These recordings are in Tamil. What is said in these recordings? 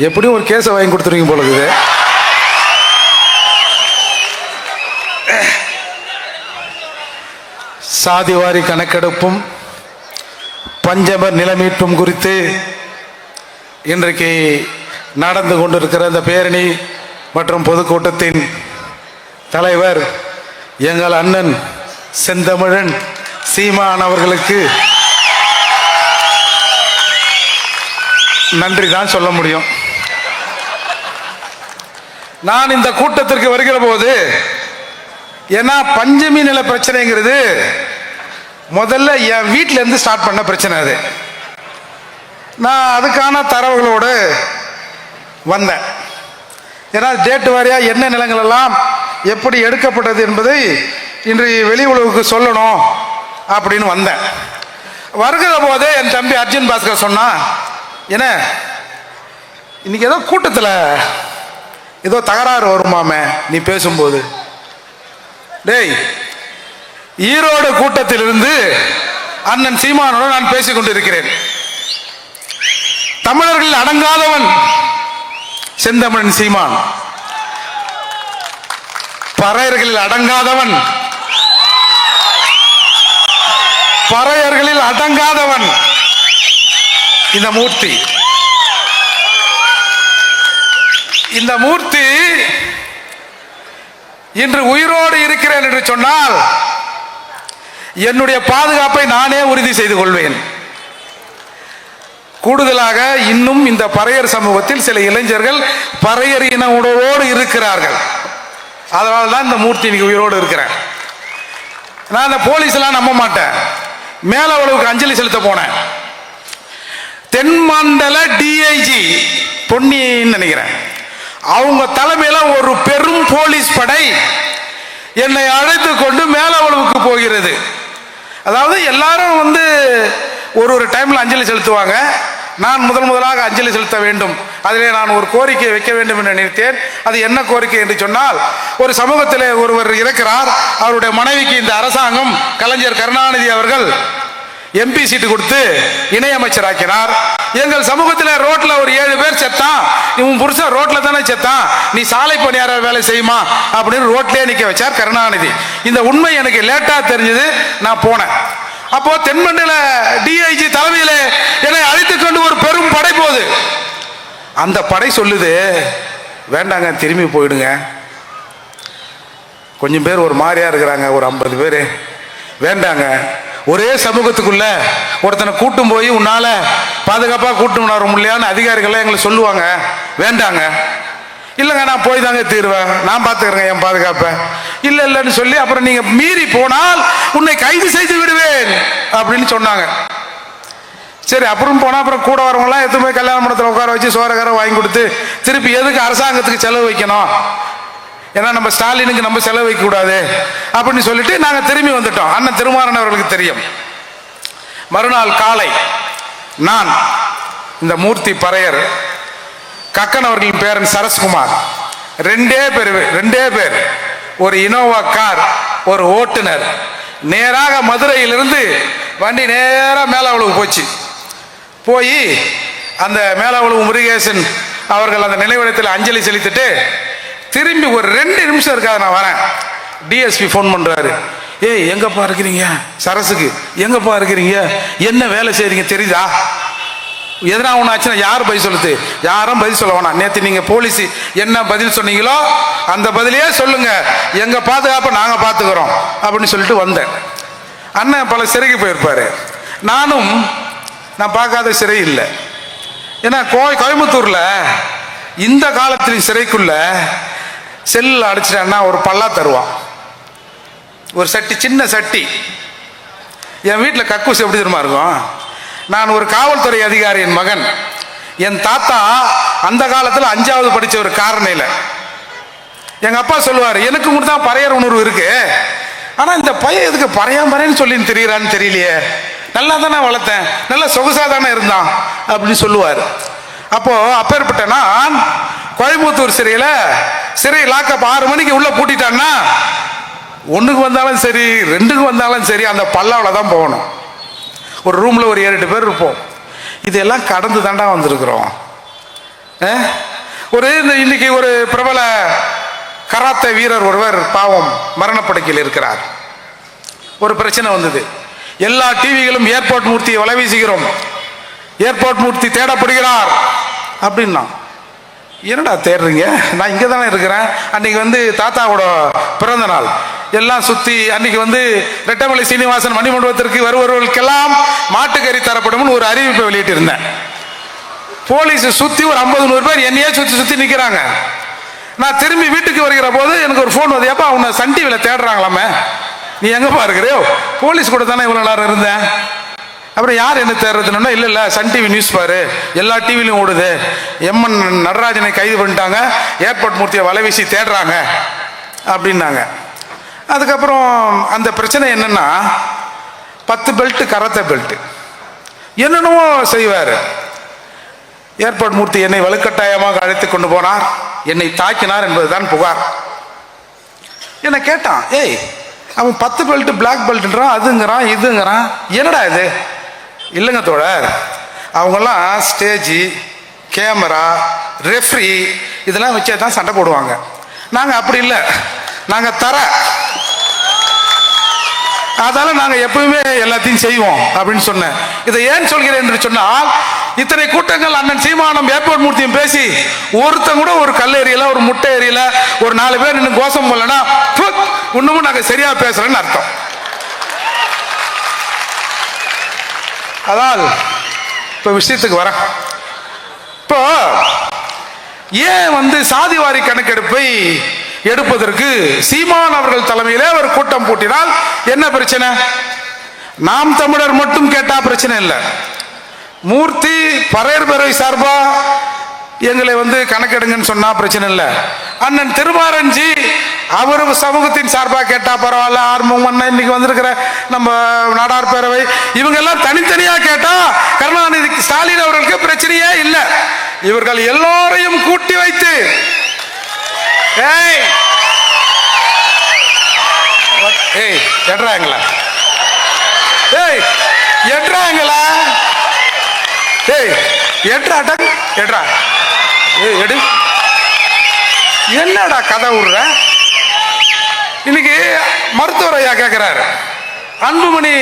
எப்படியும் ஒரு கேஸை வாங்கி கொடுத்துருவீங்க போல இருக்குது. சாதிவாரி கணக்கெடுப்பும் பஞ்சம நிலமீட்பும் குறித்து இன்றைக்கு நடந்து கொண்டிருக்கிற இந்த பேரணி மற்றும் பொதுக்கூட்டத்தின் தலைவர் எங்கள் அண்ணன் செந்தமிழன் சீமான் அவர்களுக்கு நன்றி தான் சொல்ல முடியும். நான் இந்த கூட்டத்திற்கு வருகிற போது, ஏன்னா பஞ்சமி நில பிரச்சனைங்கிறது முதல்ல என் வீட்டில இருந்து ஸ்டார்ட் பண்ண பிரச்சனை. அது நான் அதுக்கான தரவுகளோடு வந்தேன். ஏன்னா டேட் வாரியா என்ன நிலங்கள் எல்லாம் எப்படி எடுக்கப்பட்டது என்பதை இன்று வெளி உலகுக்கு சொல்லணும் அப்படின்னு வந்தேன். வருகிற போதே என் தம்பி அர்ஜுன் பாஸ்கர் சொன்னா, என்ன இன்னைக்கு ஏதோ கூட்டத்தில் ஏதோ தகராறு வருமாமே நீ பேசும்போது. டேய், ஈரோடு கூட்டத்திலிருந்து அண்ணன் சீமானோடு நான் பேசிக் கொண்டிருக்கிறேன். தமிழர்கள் அடங்காதவன் செந்தமிழன் சீமான், பறையர்களில் அடங்காதவன், பறையர்களில் அடங்காதவன் இந்த மூர்த்தி. இந்த மூர்த்தி இன்று உயிரோடு இருக்கிறேன் என்று சொன்னால் என்னுடைய பாதுகாப்பை நானே உறுதி செய்து கொள்வேன். கூடுதலாக இன்னும் இந்த பறையர் சமூகத்தில் சில இளைஞர்கள் பறையர் இன உணர்வோடு இருக்கிறார்கள். அதனால தான் இந்த மூர்த்தி இன்னைக்கு உயிரோடு இருக்கிறேன். நான் இந்த போலீஸ் எல்லாம் நம்ப மாட்டேன். மேலவளவுக்கு அஞ்சலி செலுத்த போனேன். தென்மண்டல டிஐஜி பொன்னின்னு நினைக்கிறேன், அவங்க தலைமையில ஒரு பெரும் போலீஸ் படை என்னை அழைத்து கொண்டு மேலவளவுக்கு போகிறது. அதாவது எல்லாரும் ஒரு டைம்ல அஞ்சலி செலுத்துவாங்க. நான் முதலாக அஞ்சலி செலுத்த வேண்டும். அதிலே நான் ஒரு கோரிக்கை வைக்க வேண்டும் என்று நினைத்தேன். அது என்ன கோரிக்கை என்று சொன்னால், ஒரு சமூகத்திலே ஒருவர் இருக்கிறார். அவருடைய மனைவிக்கு இந்த அரசாங்கம் கலைஞர் கருணாநிதி அவர்கள் எம்பி சீட்டு கொடுத்து இணையமைச்சராக்கினார். எங்கள் சமூகத்தில் ரோட்ல ஒரு 7 பேர் செத்தான். இவன் புருஷன் ரோட்ல தானே செத்தான், நீ சாலை பணியாளர் வேலை செய்யுமா அப்படின்னு ரோட்லயே நிக்க வச்சார் கருணாநிதி. இந்த உண்மை எனக்கு லேட்டா தெரிஞ்சது. நான் போனேன். அப்போ தென்மண்டல டிஐஜி தலைமையில என்னை அழைத்துக் கொண்டு ஒரு பெரும் படை போகுது. அந்த படை சொல்லுது, வேண்டாங்க திரும்பி போயிடுங்க. கொஞ்சம் பேர் ஒரு மாதிரியா இருக்கிறாங்க, ஒரு 50 பேர். வேண்டாங்க, ஒரே சமூகத்துக்குள்ள ஒருத்தனை கூட்டும் போய் உன்னால பாதுகாப்பா கூட்டும் வர முடியலையான்னு அதிகாரிகள் எங்களை சொல்லுவாங்க. வேண்டாங்க. இல்லைங்க நான் போய் தாங்க தீருவேன், நான் பார்த்துக்கிறேங்க என் பாதுகாப்பை. இல்லைன்னு சொல்லி அப்புறம் நீங்க மீறி போனால் உன்னை கைது செய்து விடுவேன் அப்படின்னு சொன்னாங்க. சரி, அப்புறம் போனா அப்புறம் கூட வரவங்களாம் எதுவுமே கல்யாண மண்டபத்தில் உட்கார வச்சு சோறக்கார வாங்கி கொடுத்து திருப்பி எதுக்கு அரசாங்கத்துக்கு செலவு வைக்கணும், ஏன்னா நம்ம ஸ்டாலினுக்கு நம்ம செலவு வைக்க கூடாது அப்படின்னு சொல்லிட்டு நாங்க திரும்பி வந்துட்டோம். அண்ணன் திருமாறன் அவர்களுக்கு தெரியும். மறுநாள் காலை நான் இந்த மூர்த்தி பறையர் கக்கன் அவர்களின் பேரன் சரஸ்குமார் ரெண்டே பேர் ஒரு இனோவா கார், ஒரு ஓட்டுநர், நேராக மதுரையிலிருந்து வண்டி நேராக மேலாவளவுக்கு போச்சு. போய் அந்த மேலாவளவு முருகேசன் அவர்கள் அந்த நினைவிடத்தில் அஞ்சலி செலுத்திட்டு திரும்பி ஒரு 2 நிமிஷம் இருக்காது நான் வரேன். டிஎஸ்பி ஃபோன் பண்றாரு. ஏய் எங்கப்பா இருக்கிறீங்க? சரசுக்கு எங்கப்பா இருக்கிறீங்க? என்ன வேலை செய்றீங்க தெரியுதா? எதனா ஒன்று ஆச்சுன்னா யார் பதில் சொல்லுது? யாரும் பதில் சொல்ல வேணாம். நேற்று நீங்க போலீஸ் என்ன பதில் சொன்னீங்களோ அந்த பதிலையே சொல்லுங்க, எங்க பாதுகாப்பை நாங்க பார்த்துக்கிறோம் அப்படின்னு சொல்லிட்டு வந்தேன். அண்ணன் பல சிறைக்கு போயிருப்பாரு. நான் பார்க்காத சிறை இல்லை. ஏன்னா கோயம்புத்தூர்ல இந்த காலத்தில் சிறைக்குள்ள செல்ல அடிச்சிட்டான்னா ஒரு பல்லா தருவான், ஒரு சட்டி, சின்ன சட்டி. என் வீட்டில் கக்கூஸ் எப்படி தெரியுமா இருக்கும்? நான் ஒரு காவல்துறை அதிகாரியின் மகன். என் தாத்தா அந்த காலத்தில் 5வது படிச்ச ஒரு காரணையில். எங்க அப்பா சொல்லுவார், எனக்கு மட்டும் தான் பறையர் உணர்வு இருக்கு, ஆனா இந்த பையன் எதுக்கு பறையாம்பறைன்னு சொல்லி தெரியறான்னு தெரியலையே, நல்லா தானே வளர்த்தேன், நல்லா சொகுசா தானே இருந்தான் அப்படின்னு சொல்லுவார். அப்போ அப்பேற்பட்ட நான் கோயம்புத்தூர் சிறை லாக்கப் 6 மணிக்கு உள்ள பூட்டிட்டான்னா 1க்கு வந்தாலும் சரி 2க்கு வந்தாலும் சரி அந்த பல்லாவில் தான் போகணும். ஒரு ரூம்ல ஒரு 7-8 பேர் இருப்போம். இதெல்லாம் கடந்து தாண்டா வந்திருக்கிறோம். இன்னைக்கு ஒரு பிரபல கராத்தே வீரர் ஒருவர் பாவம் மரணப்படுக்கையில் இருக்கிறார். ஒரு பிரச்சனை வந்தது. எல்லா டிவிகளும் ஏர்போர்ட் மூர்த்தியை வலை வீசுகிறோம், ஏர்போர்ட் மூர்த்தி தேடப்படுகிறார் அப்படின்னா. என்னடா தேடுறீங்க? நான் இங்கே தானே இருக்கிறேன். அன்னைக்கு தாத்தாவோட பிறந்த நாள் எல்லாம் சுற்றி அன்னைக்கு ரெட்டமலை சீனிவாசன் மணிமண்டபத்திற்கு வருபவர்களுக்கெல்லாம் மாட்டுக்கறி தரப்படும் ஒரு அறிவிப்பை வெளியிட்டு இருந்தேன். போலீஸ் சுற்றி ஒரு 50-100 பேர் என்னையே சுற்றி சுற்றி நிற்கிறாங்க. நான் திரும்பி வீட்டுக்கு வருகிற போது எனக்கு ஒரு ஃபோன் வந்து, ஏப்பா உன்னை சன் டிவியில் தேடுறாங்களாமே, நீ எங்கப்பா இருக்கிறியோ? போலீஸ் கூட தானே இவ்வளோ நேரம் இருந்தேன். அப்புறம் யார் என்ன தேடுறதுன்னா, இல்லை சன் டிவி நியூஸ் பாரு, எல்லா டிவிலையும் ஓடுது, எம்என் நடராஜனை கைது பண்ணிட்டாங்க, ஏர்போர்ட் மூர்த்தியை வலை வீசி தேடுறாங்க அப்படின்னாங்க. அதுக்கப்புறம் அந்த பிரச்சனை என்னன்னா, 10 பெல்ட் கராத்தே பெல்ட் என்னென்னவோ செய்வார். ஏர்போர்ட் மூர்த்தி என்னை வலுக்கட்டாயமாக அழைத்து கொண்டு போனார், என்னை தாக்கினார் என்பதுதான் புகார். என்ன கேட்டான், ஏய் அவன் 10 பெல்ட் பிளாக் பெல்ட்ன்றான், அதுங்கிறான் இதுங்கிறான், என்னடா இது? இல்லைங்க தோழர், அவங்கெல்லாம் ஸ்டேஜி, கேமரா, ரெஃப்ரி இதெல்லாம் வச்சே தான் சண்டை போடுவாங்க. நாங்கள் அப்படி இல்லை, நாங்கள் அதால நாங்கள் எப்பவுமே எல்லாத்தையும் செய்வோம் அப்படின்னு சொன்னேன். இதை ஏன் சொல்கிறேன் என்று சொன்னால், இத்தனை கூட்டங்கள் அண்ணன் சீமானம் ஏர்போர்ட் மூர்த்தியும் பேசி ஒருத்தன் கூட ஒரு கல் ஏரியல, ஒரு முட்டை ஏரியல, ஒரு 4 பேர் இன்னும் கோஷம் போலன்னா இன்னமும் நாங்கள் சரியா பேசுறேன்னு அர்த்தம். அதால் இப்போ விஷயத்துக்கு வர, இப்போ ஏன் சாதிவாரி கணக்கெடுப்பை எடுப்பதற்கு சீமான் அவர்கள் தலைமையிலே ஒரு கூட்டம் போட்டினால் என்ன பிரச்சனை? நாம் தமிழர் மட்டும் கேட்டா பிரச்சனை இல்லை. மூர்த்தி பறையர் பேரவை சார்பா எங்களை கணக்கெடுங்கன்னு சொன்னா பிரச்சனை இல்லை. அண்ணன் திருமாரஞ்சி அவர் சமூகத்தின் சார்பா கேட்டா பரவாயில்ல. ஆர்வம் இன்னைக்கு வந்திருக்கிற நம்ம நாடார் பேரவை இவங்க எல்லாம் தனித்தனியா கேட்டா கருணாநிதி ஸ்டாலின் அவர்களுக்கு பிரச்சனையே இல்லை. இவர்கள் எல்லோரையும் கூட்டி வைத்து எட்றாங்களா எடு என்னடா கதை விடுற? இன்னைக்கு மருத்துவர் ஐயா கேட்கிறாரு, அன்புமணி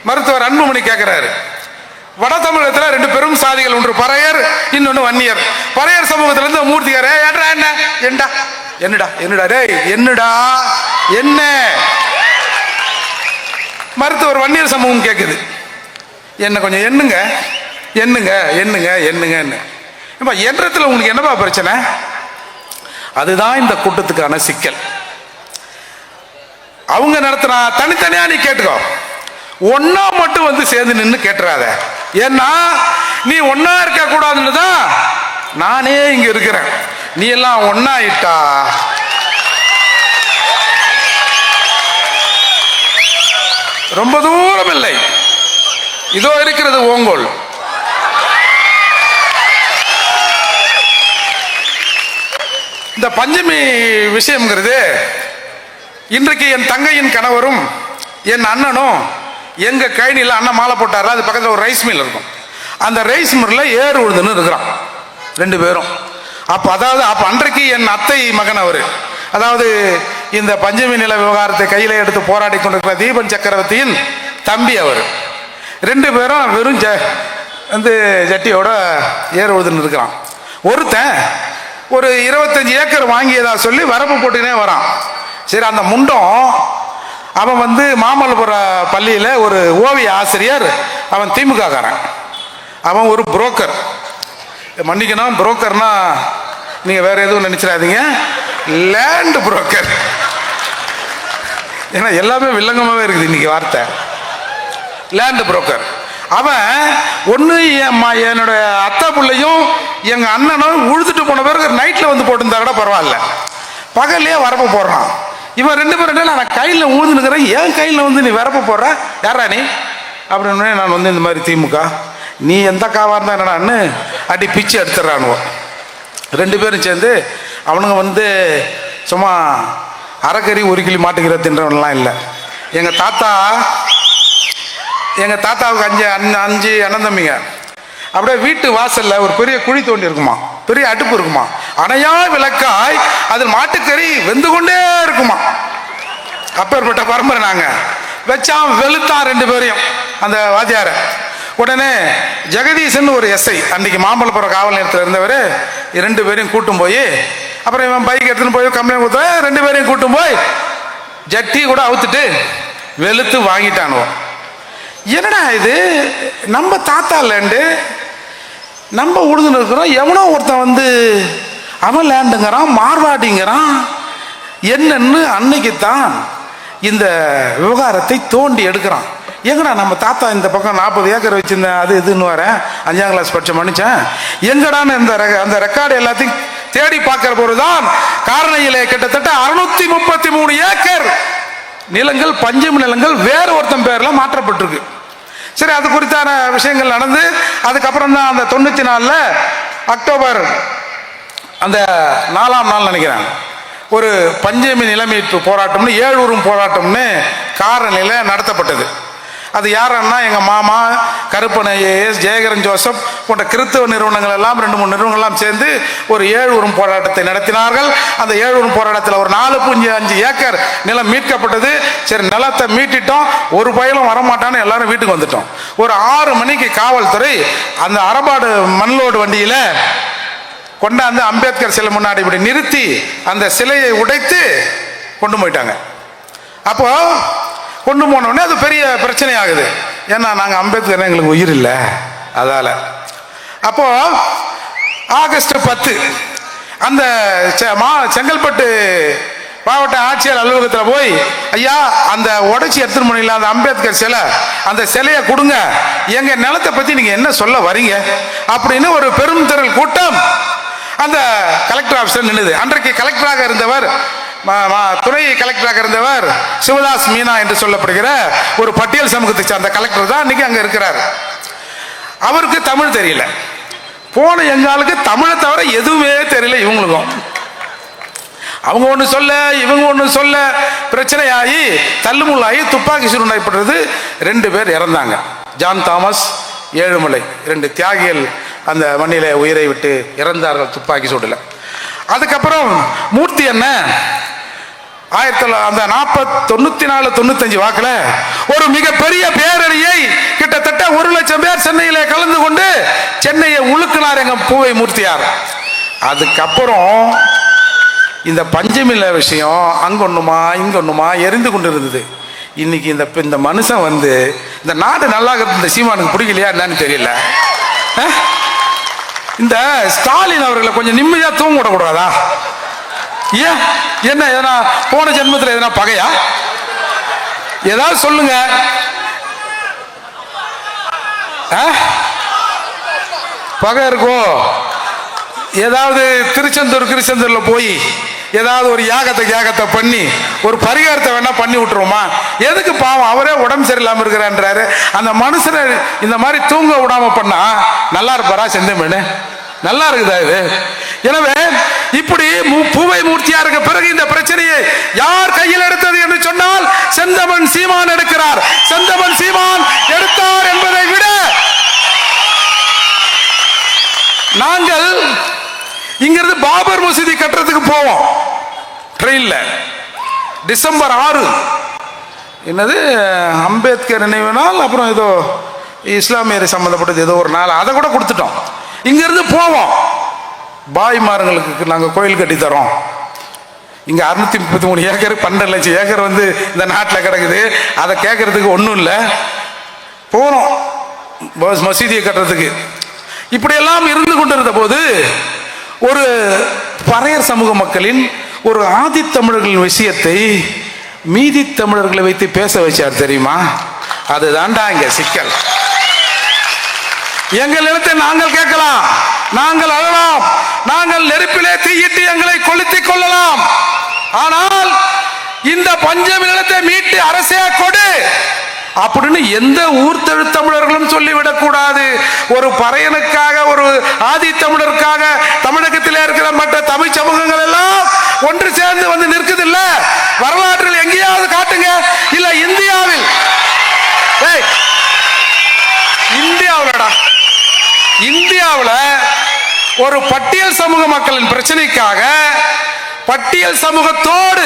மருத்துவர் அன்புமணி கேட்கிறாரு, வட தமிழகத்தில் 2 பெரும் சாதிகள், ஒன்று பறையர், இன்னொன்று வன்னியர். பறையர் சமூகத்திலிருந்து மூர்த்தியாரே என்னடா என்ன மருத்துவர் வன்னியர் சமூகம் கேட்குது, என்ன கொஞ்சம் எண்ணுங்க எண்ணத்துல உங்களுக்கு என்னப்பா பிரச்சனை? அதுதான் இந்த கூட்டத்துக்கான சிக்கல். அவங்க நடத்தினா தனித்தனியா நீ கேட்டுக்கோ, ஒன்னா மட்டும் சேர்ந்து நின்று கேட்டுறாத. ஏன்னா நீ ஒன்னா இருக்க கூடாதுன்னு தான் நானே இங்க இருக்கிறேன். நீ எல்லாம் ஒன்னா இட்டா ரொம்ப தூரம் இல்லை, இதோ இருக்கிறது ஓங்கோல். இந்த பஞ்சமி விஷயம்ங்கிறது இன்றைக்கு என் தங்கையின் கணவரும் என் அண்ணனும் எங்க கழனியில் அண்ணன் மாலை போட்டாரா, அது பக்கத்தில் ஒரு ரைஸ் மில் இருக்கும், அந்த ரைஸ் மில்லில் ஏறு உழுதுன்னு இருக்கிறான் 2 பேரும். அப்போ அன்றைக்கு என் அத்தை மகன் அவர், அதாவது இந்த பஞ்சமி நில விவகாரத்தை கையில் எடுத்து போராடி கொண்டிருக்கிற தீபன் சக்கரவர்த்தியின் தம்பி அவர். 2 பேரும் வெறும் ஜட்டியோட ஏறு உழுதுன்னு இருக்கிறான். ஒருத்தன் ஒரு 25 ஏக்கர் வாங்கியதா சொல்லி வரப்பு போட்டுனே வரான். சரி, அந்த முண்டம் அவன் மாமல்லபுர பள்ளியில் ஒரு ஓவிய ஆசிரியர், அவன் திமுக காரன், அவன் ஒரு புரோக்கர். மன்னிக்கணும், புரோக்கர்னா நீங்க வேற எதுவும் நினைச்சிடாதீங்க, லேண்ட் புரோக்கர். ஏன்னா எல்லாமே வில்லங்கமாவே இருக்குது இன்னைக்கு வார்த்தை, லேண்ட் புரோக்கர். அவன் ஒன்று என்னோட அத்தா பிள்ளையும் எங்க அண்ணனும் உழுதுட்டு போன பிறகு நைட்ல போட்டிருந்தா கூட பரவாயில்ல, பகல்லையே வரப்பு போடுறான். இவன் 2 பேரும் நான் கையில் உழுதுனுக்கிறேன், என் கையில் நீ வரப்பு போடுற, யாரா நீ அப்படின்னு. நான் இந்த மாதிரி திமுக, நீ எந்த காவா இருந்தா என்னடான்னு அடி பிச்சு எடுத்துடுறானுவோம். 2 பேரும் சேர்ந்து அவனுங்க சும்மா அரைக்கறி 1 கிலோ மாட்டுக்கிற தின்றவன்லாம் இல்லை. எங்கள் தாத்தாவுக்கு 5 அண்ணன் தம்பிங்க. அப்படியே வீட்டு வாசல்ல ஒரு பெரிய குழி தோண்டி இருக்குமா, பெரிய அடுப்பு இருக்குமா, அணையா விளக்காய் அதில் மாட்டுக்கறி வெந்து கொண்டே இருக்குமா. அப்பேற்பட்ட பரம்பரை நாங்க. வச்சான் வெளுத்தான் 2 பேரையும் அந்த வாத்தியார. உடனே ஜெகதீசன் ஒரு எஸ்ஐ அன்னைக்கு மாம்பழப்புறம் காவல் நிலையத்தில் இருந்தவர் 2 பேரையும் கூட்டும் போய், அப்புறம் இவன் பைக் எடுத்துன்னு போய் கம்ப்ளைண்ட் கொடுத்த 2 பேரையும் கூட்டும் போய் ஜட்டி கூட அவுத்துட்டு வெளுத்து வாங்கிட்டானுவோம். என்னடா இது, நம்ம தாத்தா லேண்டு நம்ம உழுதுன்னு இருக்கிறோம், எவனோ ஒருத்தன் வந்து அவன் லேண்டுங்கிறான், மார்வாடிங்கிறான். என்னன்னு அன்னைக்கு தான் இந்த விவகாரத்தை தோண்டி எடுக்கிறான். எங்கடா நம்ம தாத்தா இந்த பக்கம் 40 ஏக்கர் வச்சிருந்தேன், அது இதுன்னு வரேன் 5ஆம் கிளாஸ் படிச்ச மனுஷன், எங்கடான்னு அந்த ரெக்கார்டு எல்லாத்தையும் தேடி பார்க்கிற போதுதான் காரணையிலே கிட்டத்தட்ட 633 ஏக்கர் நிலங்கள், பஞ்சம் நிலங்கள் வேற ஒருத்தன் பேர்ல மாற்றப்பட்டிருக்கு. சரி, அது குறித்தான விஷயங்கள் நடந்து அதுக்கப்புறம் தான் அந்த 94 அக்டோபர் அந்த 4ஆம் நாள் நினைக்கிறேன் ஒரு பஞ்சமி நிலமீட்பு போராட்டம்னு 7 ஊரும் போராட்டம்னு காரணியில் நடத்தப்பட்டது. அது யாருன்னா எங்கள் மாமா கருப்பன் ஐஏஎஸ், ஜெயகரன் ஜோசப் போன்ற கிறிஸ்தவ நிறுவனங்கள் எல்லாம் 2-3 நிறுவனங்கள்லாம் சேர்ந்து ஒரு 7 ஊரும் போராட்டத்தை நடத்தினார்கள். அந்த 7 ஊரும் போராட்டத்தில் ஒரு 4.5 ஏக்கர் நிலம் மீட்கப்பட்டது. சரி, நிலத்தை மீட்டிட்டோம், ஒரு பயலும் வரமாட்டான்னு எல்லாரும் வீட்டுக்கு வந்துட்டோம். ஒரு 6 மணிக்கு காவல்துறை அந்த அரபாடு மண்லோடு வண்டியில கொண்டாந்து அம்பேத்கர் சிலை முன்னாடி இப்படி நிறுத்தி அந்த சிலையை உடைத்து கொண்டு போயிட்டாங்க. அப்போ கொண்டு போனோடனே அது பெரிய பிரச்சனை ஆகுது. ஏன்னா நாங்கள் அம்பேத்கர் எங்களுக்கு உயிர் இல்லை, அதால. அப்போ ஆகஸ்ட் 10 அந்த செங்கல்பட்டு மாவட்ட ஆட்சியர் அலுவலகத்தில் போய், ஐயா அந்த உடைச்சி எடுத்துட்டு போனீங்களா அந்த அம்பேத்கர் சிலை, அந்த சிலையை கொடுங்க, எங்க நிலத்தை பத்தி நீங்க என்ன சொல்ல வரீங்க அப்படின்னு ஒரு பெரும் திரள் கூட்டம் அந்த கலெக்டர் ஆபீஸ்ல நின்னுது. அன்றைக்கு கலெக்டராக இருந்தவர், துணை கலெக்டராக இருந்தவர் சிவதாஸ் மீனா என்று சொல்லப்படுகிற ஒரு பட்டியல் சமூகத்தை சார்ந்த கலெக்டர் தான் இன்னைக்கு அங்க இருக்கிறார். அவருக்கு தமிழ் தெரியல. போன எங்காலுக்கு தமிழை தவிர எதுவுமே தெரியல இவங்களுக்கும். அவங்க ஒன்று சொல்ல இவங்க ஒன்று சொல்ல பிரச்சனையாகி தள்ளுமுள்ளாகி துப்பாக்கி சூடு நடைபெற்றது. 2 பேர் இறந்தாங்க. ஜான் தாமஸ், ஏழுமலை 2 தியாகிகள் அந்த மண்ணில உயிரை விட்டு இறந்தார்கள் துப்பாக்கி சூடுல. அதுக்கப்புறம் மூர்த்தி அண்ணன் 1994-95 வாக்குல ஒரு மிகப்பெரிய பேரணியை கிட்டத்தட்ட 1 லட்சம் பேர் சென்னையில கலந்து கொண்டு சென்னையை உழுக்கினார் எங்க பூவை மூர்த்தியார். அதுக்கப்புறம் இந்த பஞ்சமில்ல விஷயம் அங்கொன்னுமா இங்கொன்னுமா எரிந்து கொண்டு இருந்தது. இன்னைக்கு இந்த மனுஷன் வந்து இந்த நாடு நல்லா இந்த சீமானுக்கு பிடிக்கலையா என்னன்னு தெரியல. இந்த ஸ்டாலின் அவர்களை கொஞ்சம் நிம்மதியா தூங்க விடக்கூடாதா? ஏன் என்ன எதனா போன ஜென்மத்தில் எதனா பகையா? ஏதாவது சொல்லுங்க. பகை இருக்கோ? ஏதாவது திருச்செந்தூர்ல போய் ஏதாவது ஒரு யாகத்தை பண்ணி ஒரு பரிகாரத்தை வேணா பண்ணி விட்டுருவோமா? எதுக்கு பாவம், அவரே உடம்பு சரியில்லாம இருக்கிறான்றாரு. அந்த மனுஷனை இந்த மாதிரி தூங்க விடாம பண்ணா நல்லா இருப்பாரா? செந்தமிழ் நல்லா இருக்குதா இது? எனவே இப்படி பூவை மூர்த்தியாருக்கு பிறகு இந்த பிரச்சனையை யார் கையில் எடுத்தது என்று சொன்னால் செந்தமன் சீமான் எடுக்கிறார். செந்தமன் சீமான் எடுத்தார் என்பதை விட நாங்கள் இங்கிருந்து பாபர் மசூதி கட்டுறதுக்கு போவோம் ட்ரெயின்ல. டிசம்பர் 6 என்னது அம்பேத்கர் நினைவு நாள், அப்புறம் ஏதோ இஸ்லாமியர் சம்பந்தப்பட்டது ஏதோ ஒரு நாள், அதை கூட கொடுத்துட்டோம். இங்கிருந்து போவோம். பாய்மார்களுக்கு நாங்கள் கோயில் கட்டி தரோம். இங்க 633 ஏக்கர் 12 லட்சம் ஏக்கர் வந்து இந்த நாட்டில் கிடக்குது. அதை கேட்கறதுக்கு ஒன்றும் இல்லை. போனோம் மசூதியை கட்டுறதுக்கு. இப்படியெல்லாம் இருந்து கொண்டிருந்த போது ஒரு பறையர் சமூக மக்களின் ஒரு ஆதித்தமிழர்களின் விஷயத்தை மீதி தமிழர்களை வைத்து பேச வச்சார் தெரியுமா? அதுதான்டா இங்க சிக்கல். எங்கள் நிலத்தை நாங்கள் கேட்கலாம், நாங்கள் அழலாம், நாங்கள் நெருப்பிலே தீயிட்டு எங்களை கொளுத்திக் கொள்ளலாம். ஆனால் இந்த பஞ்சமி நிலத்தை மீட்டு அரசே கொடு அப்படின்னு எந்த ஊர் தமிழர்களும் சொல்லிவிடக் கூடாது. ஒரு பறையனுக்காக, ஒரு ஆதி தமிழருக்காக தமிழகத்தில் இருக்கிற மற்ற தமிழ் சமூகங்கள் எல்லாம் ஒன்று சேர்ந்து வந்து நிற்குது இல்ல? வரலாற்றில் எங்கேயாவது காட்டுங்க. இல்ல இந்தியாவில், இந்தியாவில் ஒரு பட்டியல் சமூக மக்களின் பிரச்சனைக்காக பட்டியல் சமூகத்தோடு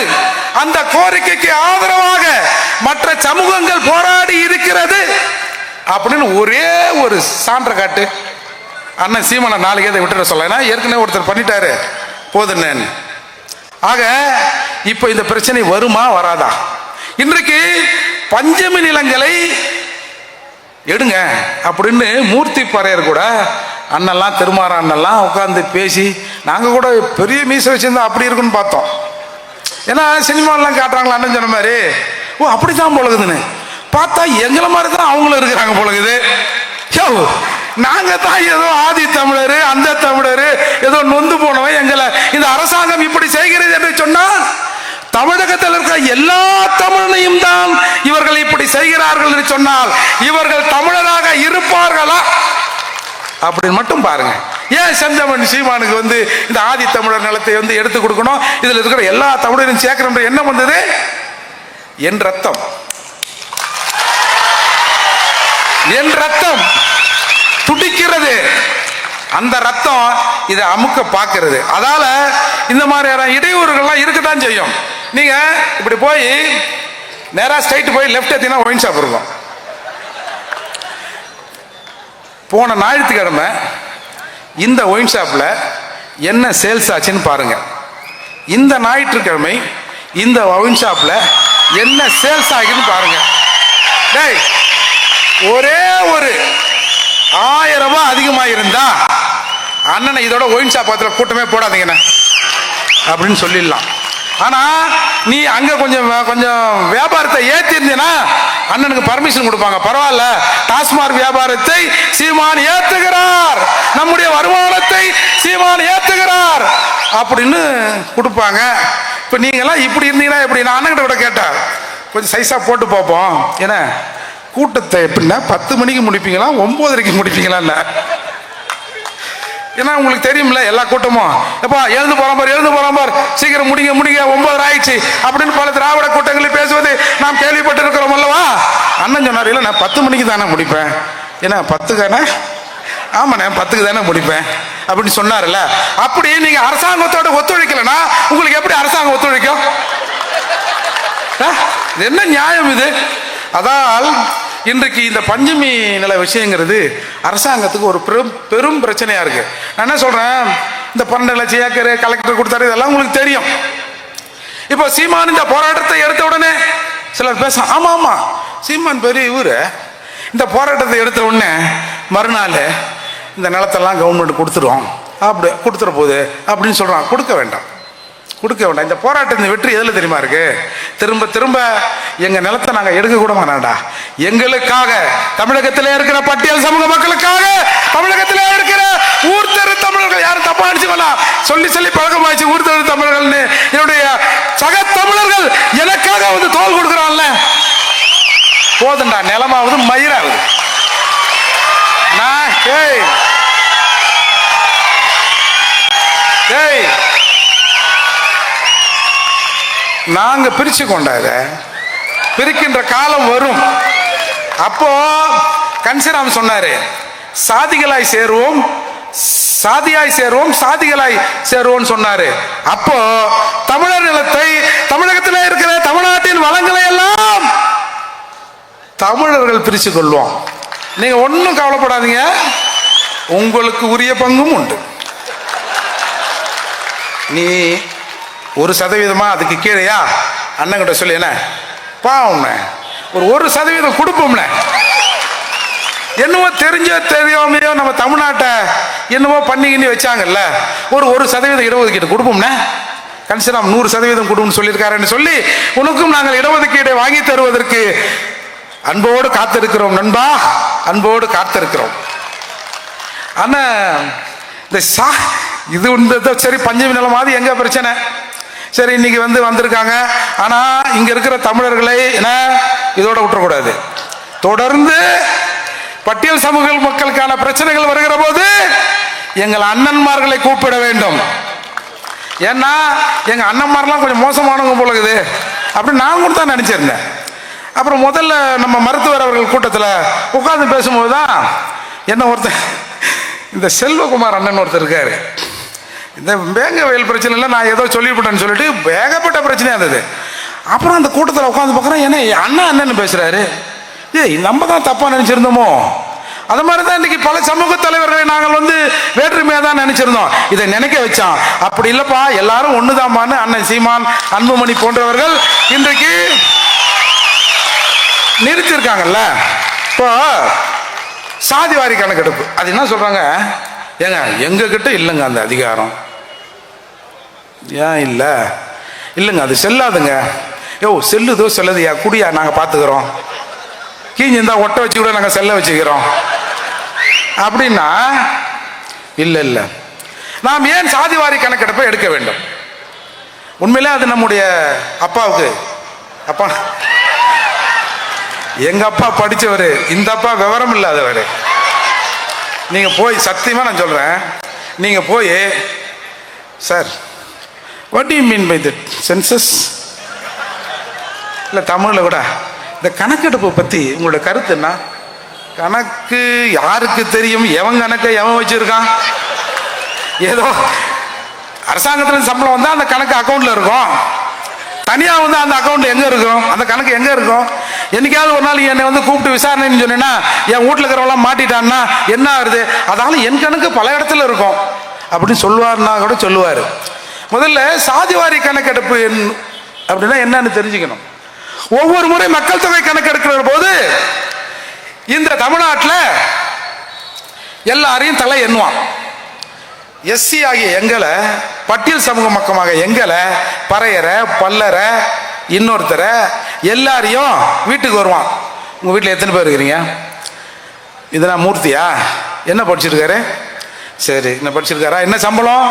அந்த கோரிக்கைக்கு ஆதரவாக மற்ற சமூகங்கள் போராடி இருக்கிறது அப்படின்னு ஒரே ஒரு சான்று காட்டு. அண்ணன் சீமான நாளைக்கு அதை விட்டுற சொல்ல, ஏற்கனவே ஒருத்தர் பண்ணிட்டாரு போதுன்னு. ஆக இப்ப இந்த பிரச்சனை வருமா வராதா? இன்றைக்கு பஞ்சமி நிலங்களை எடுங்க அப்படின்னு மூர்த்தி பறையர் கூட அண்ணெல்லாம் திருமாற அண்ணெல்லாம் உட்காந்து பேசி, நாங்கள் கூட பெரிய மீசை வச்சிருந்தா அப்படி இருக்குன்னு பார்த்தோம். ஏன்னா சினிமாலாம் காட்டுறாங்களா அண்ணன் சொன்ன மாதிரி, ஓ அப்படித்தான் போலகுதுன்னு பார்த்தா எங்களை மாதிரி தான் அவங்களும் இருக்கிறாங்க போலகுது. நாங்க தான் ஏதோ ஆதி தமிழர் அந்த தமிழர் ஏதோ நொந்து போனவன் எங்களை இந்த அரசாங்கம் இப்படி செய்கிறது என்று சொன்னால் தமிழகத்தில் இருக்கிற எல்லா தமிழனையும் தான் இவர்கள் இப்படி செய்கிறார்கள் என்று சொன்னால் இவர்கள் தமிழராக இருப்பார்களா அப்படின்னு மட்டும் பாருங்க. ஏன் செந்தமன் சீமானுக்கு வந்து இந்த ஆதி தமிழர் நிலத்தை வந்து எடுத்து கொடுக்கணும், இதுல இருக்கிற எல்லா தமிழரையும் சேர்க்கிற எண்ணம் வந்தது? என் ரத்தம் என் ரத்தம் துடிக்கிறது, அந்த ரத்தம் இதை அமுக்க பார்க்கிறது. அதால இந்த மாதிரியான இடையூறுகள்லாம் இருக்கத்தான் செய்யும். நீங்க இப்படி போய் நேரா ஸ்ட்ரைட் போய் லெஃப்ட் ஏத்தினா ஒயின் ஷாப் இருக்கும். போன ஞாயிற்றுக்கிழமை இந்த ஒயின் ஷாப்ல என்ன சேல்ஸ் ஆச்சுன்னு பாருங்க. இந்த ஞாயிற்றுக்கிழமை இந்த ஒயின் ஷாப்ல என்ன சேல்ஸ் ஆகுதுன்னு பாருங்க. டேய், ஒரே ஒரு 1000 ரூபாய் அதிகமாக இருந்தா அண்ணனை இதோட ஒயின் ஷாப் பக்கத்தில் கூட்டமே போடாதீங்கண்ணே அப்படின்னு சொல்லிடலாம். ஆனா நீ அங்க கொஞ்சம் வியாபாரத்தை ஏத்தி இருந்தீனா அண்ணனுக்கு பர்மிஷன் கொடுப்பாங்க. பரவாயில்ல, டாஸ்மாக் வியாபாரத்தை சீமான் ஏத்துகிறார், நம்முடைய வருமானத்தை சீமான் ஏத்துகிறார் அப்படின்னு கொடுப்பாங்க. இப்ப நீங்க எல்லாம் இப்படி இருந்தீங்கன்னா எப்படி? நான் அண்ணன் கூட கேட்டேன், கொஞ்சம் சைஸா போட்டு பார்ப்போம். ஏன்னா கூட்டத்தை எப்படின்னா 10 மணிக்கு முடிப்பீங்களா 9:30 முடிப்பீங்களா? ஏன்னா உங்களுக்கு தெரியும்ல எல்லா கூட்டமும் எப்பா எழுந்து போறான் பார் சீக்கிரம் முடிங்க 9 ஆயிடுச்சு அப்படின்னு பல திராவிட கூட்டங்களில் பேசுவது நாம் கேள்விப்பட்டிருக்கிறோம் அல்லவா? அண்ணன் சொன்னார், இல்லை நான் 10 மணிக்கு தானே முடிப்பேன். ஏன்னா 10க்கானே? ஆமாண்ணே 10க்கு தானே முடிப்பேன் அப்படின்னு சொன்னார்ல. அப்படி நீங்க அரசாங்கத்தோட ஒத்துழைக்கலன்னா உங்களுக்கு எப்படி அரசாங்கம் ஒத்துழைக்கும்? இது என்ன நியாயம் இது? அதால் இன்றைக்கு இந்த பஞ்சமி நில விஷயங்கிறது அரசாங்கத்துக்கு ஒரு பெரும் பிரச்சனையா இருக்கு. நான் என்ன சொல்றேன், இந்த 12 லட்சம் ஏக்கர் கலெக்டர் கொடுத்தாரு, இதெல்லாம் உங்களுக்கு தெரியும். இப்போ சீமான் இந்த போராட்டத்தை எடுத்த உடனே சிலர் பேச, ஆமா ஆமா சீமான் பெரிய இவரு, இந்த போராட்டத்தை எடுத்த உடனே மறுநாள் இந்த நிலத்தெல்லாம் கவர்மெண்ட் கொடுத்துரும், அப்படி கொடுத்துற போகுது அப்படின்னு சொல்றான். கொடுக்க வேண்டாம். இந்த போராட்டத்தின் வெற்றி எதுல தெரியுமா இருக்கு? திரும்ப திரும்ப எங்க நிலத்தை நாங்க எடுக்க கூட மாட்டாண்டா, எங்களுக்காக தமிழகத்திலே இருக்கிற பட்டியல் சமூக மக்களுக்காக, தமிழகத்திலே இருக்கிற ஊர் தெரு தமிழர்கள், யாரும் தப்பா அடிச்சுக்கல, சொல்லி பழக்கமாச்சு ஊர் தெரு தமிழர்கள், என்னுடைய சக தமிழர்கள் எனக்காக வந்து தோல் கொடுக்குறான்ல, போதுண்டா, நிலமாவது மயிராகுது. நான் நாங்க பிரிச்சு கொண்டாத பிரிக்கின்ற காலம் வரும். அப்போ கன்சிராம் சொன்னாரு, சாதிகளாய் சேருவோம் சாதிகளாய் சேருவோம் சொன்னாரு. அப்போ தமிழர் நிலத்தை, தமிழகத்தில் இருக்கிற தமிழ்நாட்டின் வளங்களை எல்லாம் தமிழர்கள் பிரிச்சு கொள்வோம். நீங்க ஒன்னும் கவலைப்படாதீங்க, உங்களுக்கு உரிய பங்கும் உண்டு. நீ 1% அதுக்கு கீழேயா அண்ணங்கிட்ட சொல்லி என்ன பாவம் ஒரு 1% கொடுப்போம்ல. என்னவோ தெரியாமையோ நம்ம தமிழ்நாட்டை என்னவோ பண்ணிக்கின்னு வச்சாங்கல்ல, ஒரு 1% இடஒதுக்கீடு கொடுப்போம்னா, கன்சிராம் 100% கொடுன்னு சொல்லியிருக்காருன்னு சொல்லி உனக்கும் நாங்கள் இடஒதுக்கீடை வாங்கி தருவதற்கு அன்போடு காத்திருக்கிறோம் நண்பா, அன்போடு காத்திருக்கிறோம். ஆனா இந்த இது சரி, பஞ்சமி நிலமாவது எங்க பிரச்சனை? சரி, இன்னைக்கு வந்திருக்காங்க. ஆனா இங்க இருக்கிற தமிழர்களை என்ன இதோட விட்டுறக்கூடாது. தொடர்ந்து பட்டியல் சமூக மக்களுக்கான பிரச்சனைகள் வருகிற போது எங்கள் அண்ணன்மார்களை கூப்பிட வேண்டும். ஏன்னா எங்க அண்ணன்மாரெல்லாம் கொஞ்சம் மோசமானவங்க போல இருக்குது அப்படின்னு நான் கூட தான் நினைச்சிருந்தேன். அப்புறம் முதல்ல நம்ம மருத்துவர் அவர்கள் கூட்டத்தில் உட்கார்ந்து பேசும்போது தான் என்ன ஒருத்தன் இந்த செல்வகுமார் அண்ணன் ஒருத்தர் இருக்காரு. இந்த வேங்க வயல் பிரச்சனைலாம் நான் ஏதோ சொல்லிவிட்டேன்னு சொல்லிட்டு ஏகப்பட்ட பிரச்சனையாக இருந்தது. அப்புறம் அந்த கூட்டத்தில் உட்காந்து பார்க்குறேன், ஏன்னா அண்ணன் அண்ணன் பேசுகிறாரு. நம்ம தான் தப்பாக நினச்சிருந்தோமோ? அது மாதிரி தான் இன்னைக்கு பல சமூக தலைவர்களை நாங்கள் வேற்றுமையாக தான் நினைச்சிருந்தோம். இதை நினைக்க வச்சான். அப்படி இல்லைப்பா, எல்லாரும் ஒண்ணுதாம்பான்னு அண்ணன் சீமான், அன்புமணி போன்றவர்கள் இன்றைக்கு நிறுத்திருக்காங்கல்ல. இப்போ சாதிவாரி கணக்கெடுப்பு அது என்ன சொல்றாங்க, ஏங்க எங்க கிட்ட இல்லைங்க அந்த அதிகாரம். ஏன் இல்லை? இல்லைங்க அது செல்லாதுங்க. செல்லுதோ செல்லுதையா, குடியா நாங்கள் பார்த்துக்கிறோம், கீஞ்சிருந்தா ஒட்ட வச்சு கூட நாங்கள் செல்ல வச்சுக்கிறோம் அப்படின்னா, இல்லை இல்லை நாம் ஏன் சாதிவாரி கணக்கெடுப்பை எடுக்க வேண்டும்? உண்மையிலே அது நம்முடைய அப்பாவுக்கு, அப்பா எங்க அப்பா படிச்சவர், இந்த அப்பா விவரம் இல்லாதவர். நீங்க போய் சத்தியமா நான் சொல்றேன், நீங்க போய் sir what do you mean by that senses, இல்லை தமிழில் கூட இந்த கணக்கெடுப்பு பற்றி உங்களோட கருத்து என்ன? கணக்கு யாருக்கு தெரியும்? எவன் கணக்கை எவன் வச்சிருக்கான்? ஏதோ அரசாங்கத்தில் சம்பளம் வந்தால் அந்த கணக்கு அக்கௌண்ட்ல இருக்கும், தனியாக அந்த அக்கௌண்ட் எங்கே இருக்கும்? அந்த கணக்கு எங்கே இருக்கும்? என்னைக்காவது ஒரு நாள் என்னை கூப்பிட்டு விசாரணைன்னு சொன்னேன்னா, என் வீட்டில் இருக்கிறவங்களாம் மாட்டிட்டான்னா என்ன ஆகுது? அதனால என் கணக்கு பல இடத்துல இருக்கும் அப்படின்னு சொல்லுவார்னா கூட சொல்லுவார். முதல்ல சாதிவாரி கணக்கெடுப்பு அப்படின்னா என்னன்னு தெரிஞ்சுக்கணும். ஒவ்வொரு முறை மக்கள் தொகை கணக்கெடுக்கிற போது இந்த தமிழ்நாட்டில் எல்லாரையும் தலை எண்ணுவான். எஸ்சி ஆகிய எங்களை, பட்டியல் சமூக மக்கமாக எங்களை, பறையரை, பல்லரை, இன்னொருத்தரை எல்லாரையும் வீட்டுக்கு வருவான். உங்கள் வீட்டில் எத்தனை பேர் இருக்கிறீங்க? இதெல்லாம் மூர்த்தியா? என்ன படிச்சிருக்காரு? சரி, என்ன படிச்சிருக்காரா? என்ன சம்பளம்?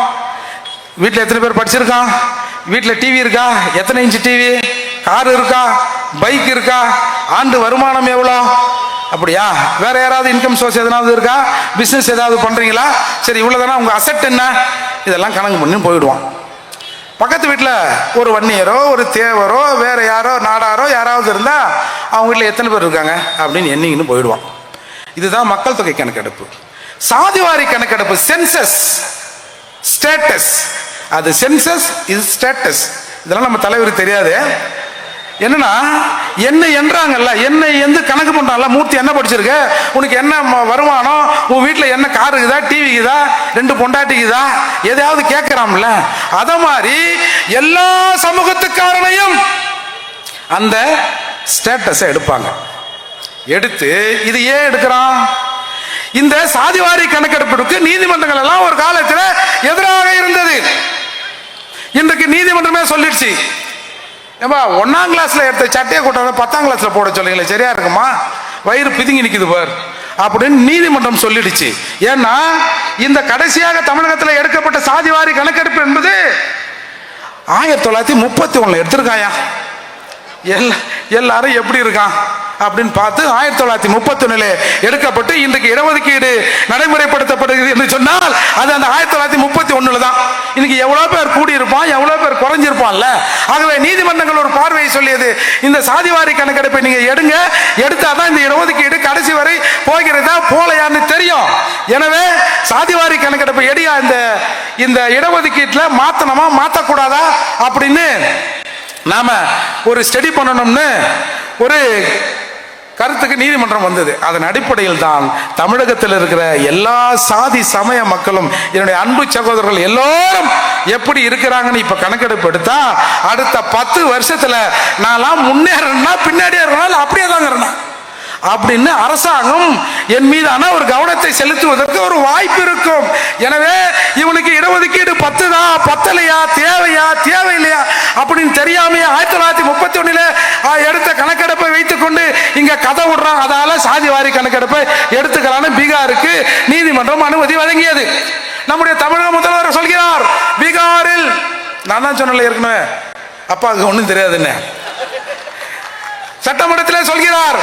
வீட்டில் எத்தனை பேர் படிச்சிருக்கான்? வீட்டில் டிவி இருக்கா? எத்தனை இன்ச்சு டிவி? கார் இருக்கா? பைக் இருக்கா? ஆண்டு வருமானம் எவ்வளோ? அப்படியா? வேற யாராவது இன்கம் சோர்ஸ் எதனாவது இருக்கா? பிஸ்னஸ் ஏதாவது பண்றீங்களா? சரி, இவ்வளவுதானா? உங்க அசெட் என்ன? இதெல்லாம் கணக்கு பண்ணி போயிடுவான். பக்கத்து வீட்டில் ஒரு வன்னியரோ, ஒரு தேவரோ, வேற யாரோ நாடாரோ யாராவது இருந்தா அவங்க வீட்டில் எத்தனை பேர் இருக்காங்க அப்படின்னு எண்ணிங்கன்னு போயிடுவான். இதுதான் மக்கள் தொகை கணக்கெடுப்பு. சாதிவாரி கணக்கெடுப்பு சென்சஸ் ஸ்டேட்டஸ், அது சென்சஸ் இது ஸ்டேட்டஸ். இதெல்லாம் நம்ம தலைவருக்கு தெரியாது. என்னன்னா என்ன என்றாங்கல்ல, என்ன கணக்கு பண்றாங்கல்ல, மூர்த்தி என்ன படிச்சிருக்க, உனக்கு என்ன வருமானம், உன் வீட்டில் என்ன கார் இருக்குதா, டிவி இருக்குதா, 2 பொண்டாட்டிக்குதா, எதையாவது கேட்கிறான்ல. அத மாதிரி எல்லா சமூகத்துக்காரனையும் அந்த ஸ்டேட்டஸை எடுப்பாங்க. எடுத்து இது ஏன் எடுக்கிறான்? இந்த சாதிவாரி கணக்கெடுப்பிற்கு நீதிமன்றங்கள் எல்லாம் ஒரு காலத்தில் எதிராக இருந்தது. இன்றைக்கு நீதிமன்றமே சொல்லிடுச்சு, ஏப்பா 1ஆம் கிளாஸ்ல எடுத்த சட்டையை கூட்டாத 10ஆம் கிளாஸ்ல போட சொல்லுங்களேன், சரியா இருக்குமா? வயிறு பிதுங்கி நிக்குது பார் அப்படின்னு நீதிமன்றம் சொல்லிடுச்சு. ஏன்னா இந்த கடைசியாக தமிழகத்தில் எடுக்கப்பட்ட சாதிவாரி கணக்கெடுப்பு என்பது 1931 எடுத்திருக்காயா. எல்லாரும் எப்படி இருக்கான் அப்படின்னு பார்த்து 1931 எடுக்கப்பட்டு இன்றைக்கு இடஒதுக்கீடு நடைமுறைப்படுத்தப்படுகிறது என்று சொன்னால் அது அந்த 1931 தான். இன்னைக்கு எவ்வளவு பேர் கூடியிருப்பான், எவ்வளவு பேர் குறைஞ்சிருப்பான்ல. ஆகவே நீதிமன்றங்கள் ஒரு பார்வையை சொல்லியது, இந்த சாதிவாரி கணக்கெடுப்பை நீங்க எடுங்க, எடுத்தாதான் இந்த இடஒதுக்கீடு கடைசி வரை போகிறதா போலையான்னு தெரியும். எனவே சாதிவாரி கணக்கெடுப்பை எடியா இந்த இடஒதுக்கீட்டுல மாத்தணுமா மாத்தக்கூடாதா அப்படின்னு நாம ஒரு ஸ்டடி பண்ணணும்னு ஒரு கருத்துக்கு நீதிமன்றம் வந்தது. அதன் அடிப்படையில் தான் தமிழகத்தில் இருக்கிற எல்லா சாதி சமய மக்களும், என்னுடைய அன்பு சகோதரர்கள் எல்லோரும் எப்படி இருக்கிறாங்கன்னு இப்ப கணக்கெடுப்பு எடுத்தா அடுத்த 10 வருஷத்துல நான்லாம் முன்னேறா பின்னாடியே இருக்கணும் அப்படியே தாங்க இருக்கணும் அப்படின்னு அரசாங்கம் என் மீதான ஒரு கவனத்தை செலுத்துவதற்கு ஒரு வாய்ப்பு இருக்கும். எனவே இவனுக்கு இடஒதுக்கீடு 10 தான், பத்தலையா, தேவையா, தேவையில்லையா அப்படின்னு தெரியாம 1931 எடுத்த கணக்கெடுப்பை வைத்துக் கொண்டு இங்க கதை விடுறான். அதனால சாதிவாரி கணக்கெடுப்பை எடுத்துக்கலான்னு பீகாருக்கு நீதிமன்றம் அனுமதி வழங்கியது. நம்முடைய தமிழக முதல்வர் சொல்கிறார், பீகாரில் நான் தான் சொன்னல ஏற்கனவே அப்பாவுக்கு ஒன்றும் தெரியாதுன்னு, சட்டமன்றத்தில் சொல்கிறார்,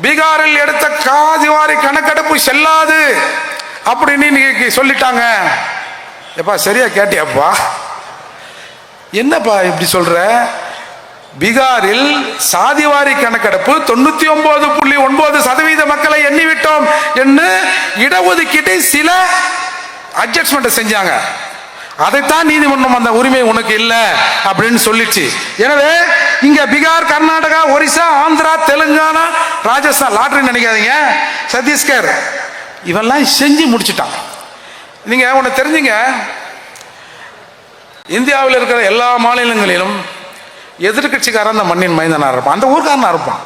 பீகாரில் எடுத்த சாதிவாரி கணக்கெடுப்பு செல்லாது அப்படின்னு நீங்க சொல்லிட்டாங்க. எப்பா சரியா கேட்டியாப்பா? என்னப்பா இப்படி சொல்ற? பீகாரில் சாதிவாரி கணக்கெடுப்பு 99.9% மக்களை எண்ணிவிட்டோம் என்று இடஒதுக்கீட்டை சில அட்ஜஸ்ட்மெண்ட் செஞ்சாங்க. அதைத்தான் நீதிமன்றம் அந்த உரிமை உனக்கு இல்லை அப்படின்னு சொல்லிச்சு. எனவே இங்க பீகார், கர்நாடகா, ஒரிசா, ஆந்திரா, தெலுங்கானா, ராஜஸ்தான், லாட்டரி நினைக்காதீங்க, சத்தீஸ்கர் இவெல்லாம் செஞ்சு முடிச்சுட்டான். நீங்க உன்னை தெரிஞ்சுங்க, இந்தியாவில் இருக்கிற எல்லா மாநிலங்களிலும் எதிர்கட்சிக்காரன் அந்த மண்ணின் மைந்தனாக இருப்பான், அந்த ஊர்காரனாக இருப்பான்.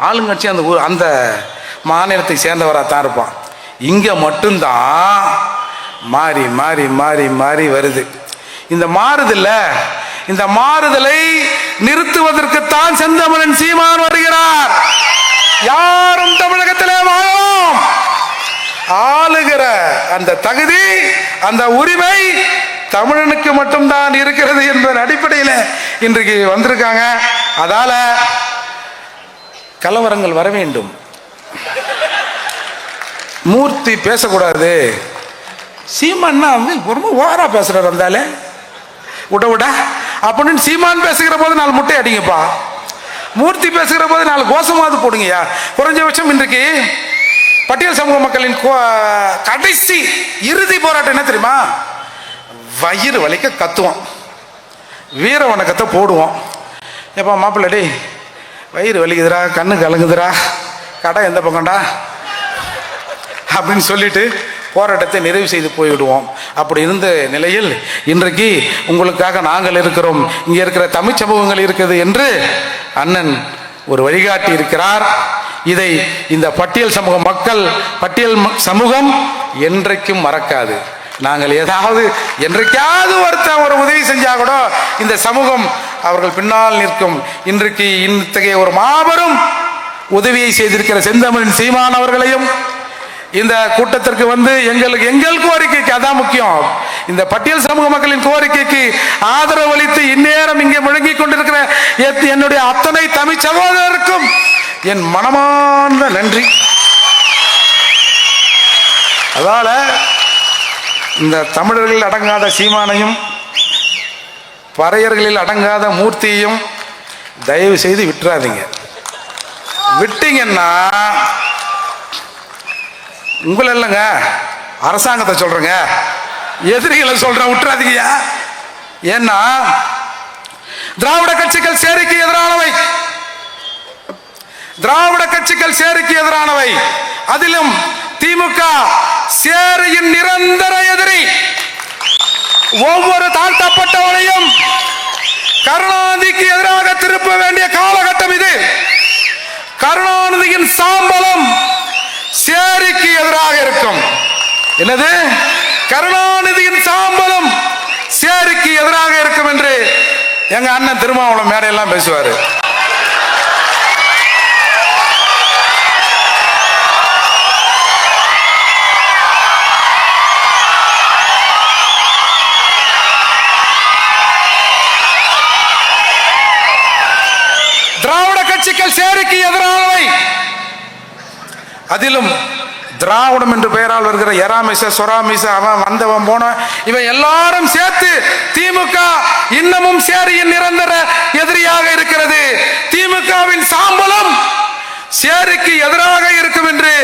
ஆளுங்கட்சி அந்த ஊர் அந்த மாநிலத்தை சேர்ந்தவராக தான் இருப்பான். இங்கே மட்டும்தான் மாறி மாறி மாறி மாறி வருது. இந்த மாறுதல்ல, இந்த மாறுதலை நிறுத்துவதற்குத்தான் செந்தமிழன் சீமான் வருகிறார். யாரும் தமிழகத்திலே வாழலாம், ஆளுகிற அந்த தகுதி, அந்த உரிமை தமிழனுக்கு மட்டும்தான் இருக்கிறது என்பதன் அடிப்படையில் இன்றைக்கு வந்திருக்காங்க. அதால கலவரங்கள் வர வேண்டும். மூர்த்தி பேசக்கூடாது. சீமான்னா ரொம்ப ஓவரா பேசுறாரு, வந்தாலே விட அப்படின்னு சீமான் பேசுகிற போது 4 முட்டை அடிங்கப்பா, மூர்த்தி பேசுகிற போது 4 கோஷமாவது போடுங்கயா. குறைஞ்சபட்சம் இன்றைக்கு பட்டியல் சமூக மக்களின் கடைசி இறுதி போராட்டம் என்ன தெரியுமா? வயிறு வலிக்க கத்துவோம், வீர வணக்கத்தை போடுவோம். எப்பா மாப்பிள்ளடி வயிறு வலிக்குதுரா, கண்ணு கலங்குதுரா, கடை எந்த பக்கம்டா அப்படின்னு சொல்லிட்டு போராட்டத்தை நிறைவு செய்து போய்விடுவோம். அப்படி இருந்த நிலையில் இன்றைக்கு உங்களுக்காக நாங்கள் இருக்கிறோம், இங்கே இருக்கிற தமிழ் சமூகங்கள் இருக்குது என்று அண்ணன் ஒரு வழிகாட்டி இருக்கிறார். இதை இந்த பட்டியல் சமூக மக்கள், பட்டியல் சமூகம் என்றைக்கும் மறக்காது. நாங்கள் ஏதாவது என்றைக்காவது ஒருத்தன் ஒரு உதவி செஞ்சா கூட இந்த சமூகம் அவர்கள் பின்னால் நிற்கும். இன்றைக்கு இத்தகைய ஒரு மாபெரும் உதவியை செய்திருக்கிற செந்தமிழன் சீமான் அவர்களையும் இந்த கூட்டத்திற்கு வந்து எங்கள் கோரிக்கைக்கு, அதான் முக்கியம், இந்த பட்டியல் சமூக மக்களின் கோரிக்கைக்கு ஆதரவு அளித்து இந்நேரம் இங்கே முழங்கிக் கொண்டிருக்கிற என்னுடைய அத்தனை தமிழ் சகோதரருக்கும் என் மனமார்ந்த நன்றி. அதால இந்த தமிழர்களில் அடங்காத சீமானையும் பறையர்களில் அடங்காத மூர்த்தியையும் தயவு செய்து விட்டுறாதீங்க. விட்டீங்கன்னா உங்களை இல்லைங்க, அரசாங்கத்தை சொல்றேங்க, எதிரிகளை சொல்றேன், விட்டுறாதீங்க. ஏன்னா திராவிட கட்சிகள் சேரிக்கு எதிரானவை, திராவிட கட்சிகள் சேரிக்கு எதிரானவை, அதிலும் திமுக சேரியின் நிரந்தர எதிரி. ஒவ்வொரு தாழ்த்தப்பட்டவனையும் கருணாநிதிக்கு எதிராக திருப்ப வேண்டிய காலகட்டம் இது. கருணாநிதியின் சாம்பலம் சேரிக்கு எதிராக இருக்கும். என்னது? கருணாநிதியின் சாம்பலம் சேரிக்கு எதிராக இருக்கும் என்று எங்க அண்ணன் திருமாவளவன் மேடையெல்லாம் பேசுவாரு. திராவிட கட்சிகள் சேரிக்கு எதிரானவை, அதிலும் திராவிடம் என்று பெயரால் வருகிற எராமிச சொராமிச அவன் வந்தவன் போன இவன் எல்லாரும் சேர்த்து திமுக இன்னமும் சேரியின் நிரந்தர எதிரியாக இருக்கிறது. திமுகவின் சாம்பலம் சேரிக்கு எதிராக இருக்கும் என்று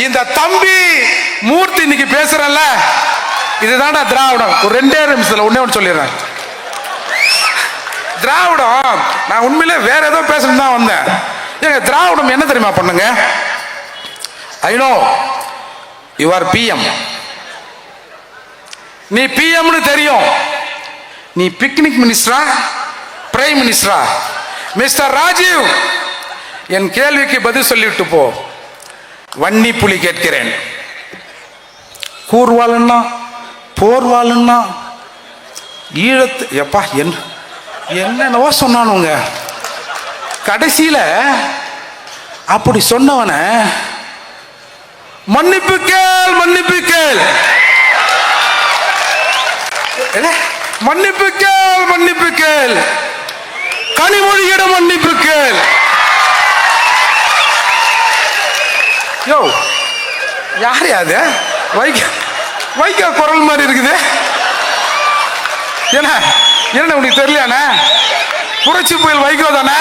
இந்த தம்பி மூர்த்தி இன்னைக்கு பேசுறல்ல, இதுதான்டா திராவிடம். ஒரு 2 நிமிஷத்துல ஒண்ணே சொல்லிடுறேன். திராவிடம், நான் உண்மையிலே வேற ஏதோ பேசணும் தான் வந்தேன். ஏங்க திராவிடம் என்ன தெரியுமா பண்ணுங்க? I know you are PM. நீ பிஎம்னு தெரியும். நீ பிக்னிக் மினிஸ்டரா, பிரைம் மினிஸ்டரா? மிஸ்டர் ராஜீவ், என் கேள்விக்கு பதில் சொல்லிட்டு போ. வன்னி புலி கேட்கிறேன். கூர்வாளுன்னா போர்வாளுன்னா ஈழத்து எப்பா என்னென்னவோ சொன்னானுங்க. கடைசியில அப்படி சொன்னவன மன்னிப்பு கேள், மன்னிப்பு கேள், மன்னிப்பு கேள், மன்னிப்பு கேள், கனிமொழியிடம் மன்னிப்பு கேள். யோ யார் அது? வைக்க குரல் மாதிரி இருக்குது. என்ன என்ன உனக்கு தெரியலையாண்ணே? புரட்சி புயல் வைகோ தானே?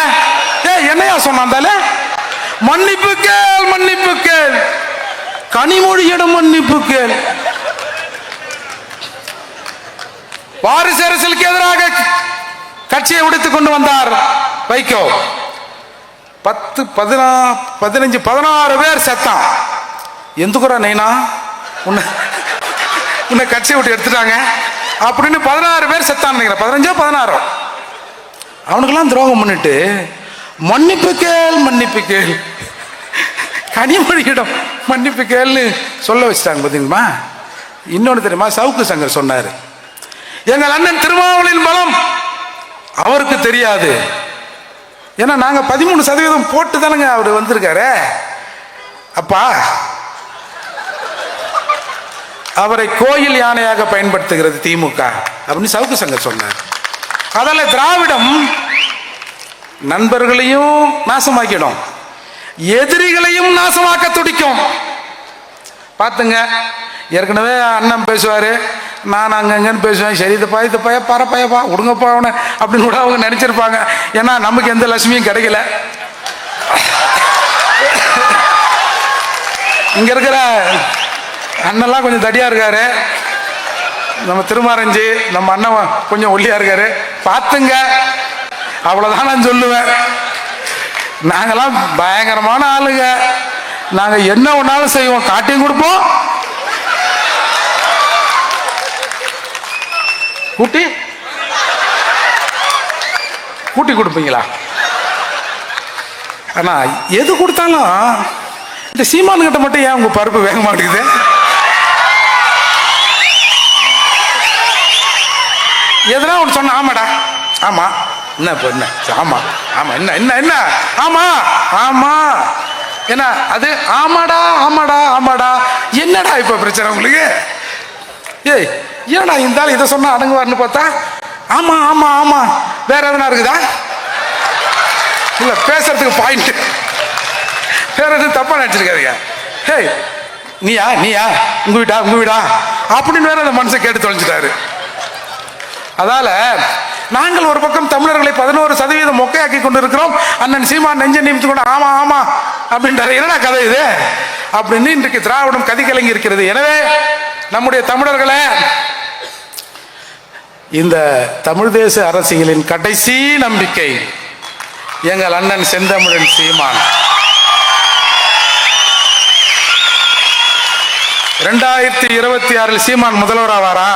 என்னையா சொன்னாந்தால? மன்னிப்பு கேள், மன்னிப்பு கேள், கனிமொழியிடம் மன்னிப்பு கேள். வாரிசு அரசியலுக்கு எதிராக கட்சியை உடைத்துக் கொண்டு வந்தார் வைகோ. 10, 15, 16 பேர் செத்தான். எந்துக்குறா நைனா உன்னை கட்சியை விட்டு எடுத்துட்டாங்க அப்படின்னு 16 பேர் செத்தான் நினைக்கிறேன். 15, 16. அவனுக்கெல்லாம் துரோகம் பண்ணிட்டு மன்னிப்பு கேள், மன்னிப்பு கேள், கனிமொழியிடம் மன்னிப்பு கேள்னு சொல்ல வச்சுட்டாங்க. பார்த்தீங்களா? இன்னொன்று தெரியுமா? சவுக்கு சங்கர் சொன்னார், எங்கள் அண்ணன் திருமாவளியின் பலம் அவருக்கு தெரியாது. ஏன்னா நாங்க 13% போட்டு தானங்க அவர் வந்திருக்காரு. அப்பா அவரை கோயில் யானையாக பயன்படுத்துகிறது திமுக அப்படின்னு சவுக்கு சங்கர் சொன்னார். அதால திராவிடம் நண்பர்களையும் நாசமாக்கிடும், எதிரிகளையும் நாசமாக்க துடிக்கும். பார்த்துங்க, ஏற்கனவே அண்ணன் பேசுவாரு, நான் அங்கங்கன்னு பேசுவேன். சரி இது பைய பரப்பையப்பா விடுங்கப்பா அவனை அப்படின்னு கூட அவங்க நினைச்சிருப்பாங்க. ஏன்னா நமக்கு எந்த லட்சுமியும் கிடைக்கல. இங்க இருக்கிற அண்ணெல்லாம் கொஞ்சம் தடியா இருக்காரு. நம்ம திருமாரஞ்சி நம்ம அண்ணன் கொஞ்சம் ஒல்லியா இருக்காரு. பார்த்துங்க, அவ்வளவுதான் நான் சொல்லுவேன். நாங்கெல்லாம் பயங்கரமான ஆளுங்க. நாங்க என்ன ஒன்னாலும் செய்வோம், காட்டியும் கொடுப்போம், கூட்டி கூட்டி கொடுப்பீங்களா? ஆனா எது கொடுத்தாலும் இந்த சீமானு கிட்ட மட்டும் ஏன் உங்க பருப்பு வேக மாட்டேங்குது? எதுனா ஒன்று சொன்ன ஆமாடா, ஆமா என்ன இப்போ என்ன, ஆமா ஆமா என்ன என்ன என்ன ஆமா ஆமா என்ன அது ஆமாடா ஆமாடா ஆமாடா. என்னடா இப்ப பிரச்சனை உங்களுக்கு? ஏய் ஏடா இருந்தாலும் இதை சொன்னா அடங்குவார்னு பார்த்தா ஆமா ஆமா ஆமா வேற எதனா இருக்குதா? இல்ல பேசுறதுக்கு பாயிண்ட் வேற எதுவும் தப்பா நினைச்சிருக்காதீங்க. ஹே நீயா நீயா உங்க வீடா அப்படின்னு வேற அந்த மனுஷன் கேட்டு தொலைஞ்சிட்டாரு. அதால நாங்கள் ஒரு பக்கம் தமிழர்களை 11% மொக்கையாக்கி கொண்டிருக்கிறோம். அண்ணன் சீமான் நெஞ்ச நிமித்து கொண்டு ஆமா ஆமா அப்படின்றாரு. என்னடா கதை இது அப்படின்னு இன்றைக்கு திராவிடம் கதி கலங்கி இருக்கிறது. எனவே நம்முடைய தமிழர்களை இந்த தமிழ் தேச அரசியலின் கடைசி நம்பிக்கை எங்கள் அண்ணன் செந்தமிழன் சீமான். 2026 சீமான் முதல்வர் ஆவாரா?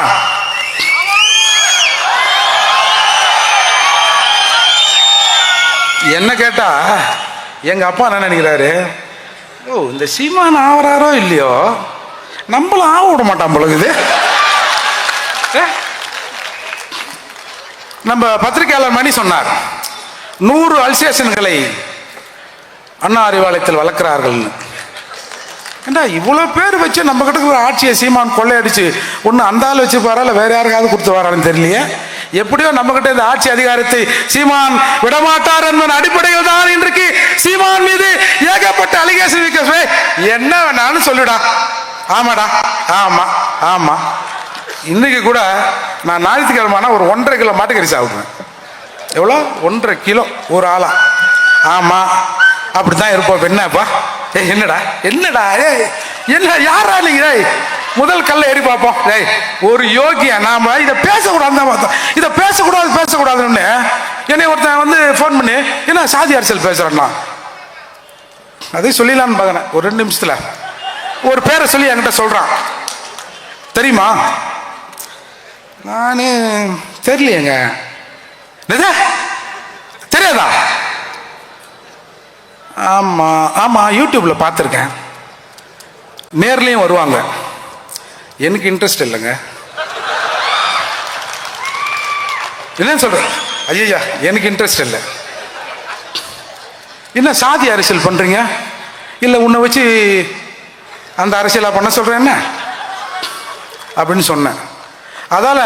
என்ன கேட்டா எங்க அப்பா என்ன நினைக்கிறாரு, ஓ இந்த சீமான் ஆவறாரோ இல்லையோ நம்மளும் ஆக விட மாட்டான் பொழுது. நம்ம பத்திரிகையாளர் மணி சொன்னார், 100 அல்சேஷன்களை அண்ணா அறிவாலயத்தில் வளர்க்கிறார்கள். ஏண்டா இவ்வளவு பேர் வச்சு நம்ம கிட்ட ஒரு ஆட்சியை சீமான் கொள்ளையடிச்சு ஒன்னு அந்த ஆள் வச்சு பாரா வேற யாருக்காவது கொடுத்து வரான்னு தெரியலையே. எப்படியோ நம்ம கிட்ட இந்த ஆட்சி அதிகாரத்தை சீமான் விடமாட்டார் என்பதன் அடிப்படையில் தான் இன்றைக்கு சீமான் மீது ஏகப்பட்ட அலிகேஷன் வைக்க. என்ன வேணாலும் சொல்லுடா, ஆமாடா ஆமா ஆமா. இன்னைக்கு கூட நான் ஞாயிற்றுக்கிழமை ஒரு 1.5 கிலோ மாட்டுக்கறி சாப்பிடுவேன். எவ்வளோ? 1.5 கிலோ ஒரு ஆளா. ஆமா அப்படித்தான் இருப்போம். என்னப்பா என்னடா என்னடா என்ன யாரா நீங்க? முதல் கல்ல ஏறி பார்ப்போம். ஒரு யோகியா நாம இதை பேசக்கூடாது தான் பார்த்தோம். இதை பேசக்கூடாதுன்னு என்னை ஒருத்தன் வந்து ஃபோன் பண்ணி என்ன சாதி அரசியல் பேசுறேன்னா அதே சொல்லிடலான்னு பார்க்குறேன். ஒரு 2 நிமிஷத்துல ஒரு பேரை சொல்லி என்கிட்ட சொல்றான். தெரியுமா? நானு தெரியலையேங்க. தெரியாதா? ஆமா ஆமா யூடியூப்ல பார்த்துருக்கேன். நேர்லையும் வருவாங்க. எனக்கு இன்ட்ரெஸ்ட் இல்லைங்க. என்ன சொல்ற? ஐயா எனக்கு இன்ட்ரெஸ்ட் இல்லை. என்ன சாதி அரசியல் பண்றீங்க? இல்லை உன்னை வச்சு அந்த அரசியலா பண்ண சொல்றேன் என்ன அப்படின்னு சொன்னேன். அதால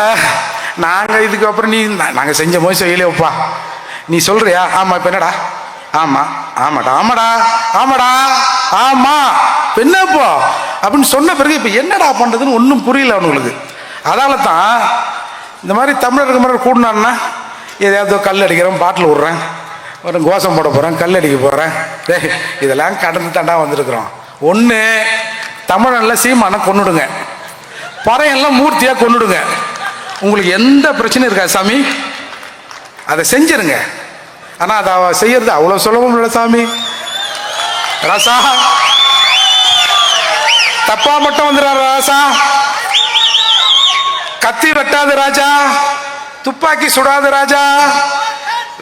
நாங்க இதுக்கப்புறம் நீ நாங்க செஞ்ச போய் செய்யலையோப்பா நீ சொல்றியா? ஆமா இப்ப என்னடா? ஆமா ஆமாடா ஆமாடா ஆமாடா ஆமா என்னப்போ அப்படின்னு சொன்ன பிறகு இப்ப என்னடா பண்றதுன்னு ஒன்றும் புரியல அவனுங்களுக்கு. அதால தான் இந்த மாதிரி தமிழருக்கு முறை கூடினான்னா எதையாவது கல் அடிக்கிறேன், பாட்டில் விட்றேன், ஒரு கோஷம் போட போகிறேன், கல் அடிக்க போகிறேன். இதெல்லாம் கடந்து தாண்டா வந்திருக்கிறோம். ஒன்று, தமிழனில் சீமானை கொன்னுடுங்க, பறையெல்லாம் மூர்த்தியாக கொன்னுடுங்க. உங்களுக்கு எந்த பிரச்சனையும் இருக்கா சாமி, அதை செஞ்சிருங்க. ஆனால் அதை செய்யறது அவ்வளோ சுலபம் இல்லை சாமி. ராசா தப்பா மட்டும் வந்துடுறாரு ராசா. கத்தி வெட்டாது ராஜா, துப்பாக்கி சுடாது ராஜா,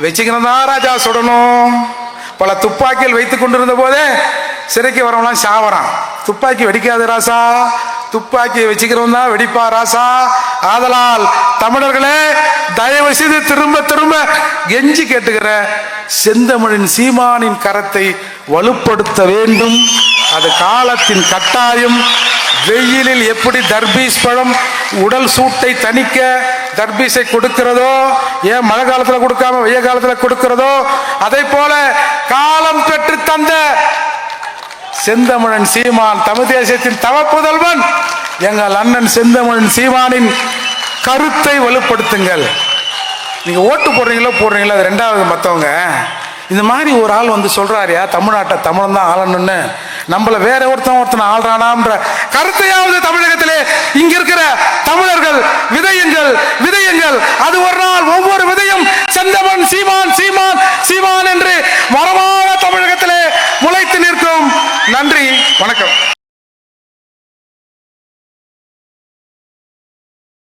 வச்சுக்கணும் தான் ராஜா சுடணும். பல துப்பாக்கிகள் வைத்துக் கொண்டிருந்த போதே சிறைக்கு வரவங்களாம் சாவறான். துப்பாக்கி வெடிக்காது ராசா, துப்பாக்கி வச்சுக்கிறவன் தான் வெடிப்பா ராசா. ஆதலால் தமிழர்களே, தயவு செய்து திரும்ப திரும்ப கெஞ்சி கேட்டுக்கிற, செந்தமிழின் சீமானின் கரத்தை வலுப்படுத்த வேண்டும். அது காலத்தின் கட்டாயம். வெயிலில் எப்படி தர்பீஸ் பழம் உடல் சூட்டை தணிக்க தர்பீஸை கொடுக்கிறதோ, ஏன் மழை காலத்தில் கொடுக்காம வெய்ய காலத்தில் கொடுக்கிறதோ, அதை போல காலம் பெற்று தந்த செந்தமிழன் சீமான், தமிழ் தேசியத்தின் தவப்புதல்வன் எங்கள் அண்ணன் செந்தமிழன் சீமானின் கருத்தை வலுப்படுத்துங்கள். நீங்க ஓட்டு போடுறீங்களோ அது ரெண்டாவது. மற்றவங்க இந்த மாதிரி ஒரு ஆள் வந்து சொல்றாரியா, தமிழ்நாட்டை தமிழன் தான் ஆளணும்னு, நம்மள வேற ஒருத்தன் ஆள்றானான்ற கருத்தையாவது தமிழகத்திலே இங்க இருக்கிற தமிழர்கள் விதையுங்கள். அது ஒரு நாள் ஒவ்வொரு விதையும் செந்தமிழன் சீமான் சீமான் சீமான் என்று மரமான தமிழகத்திலே முளைத்து நிற்கும். நன்றி, வணக்கம்.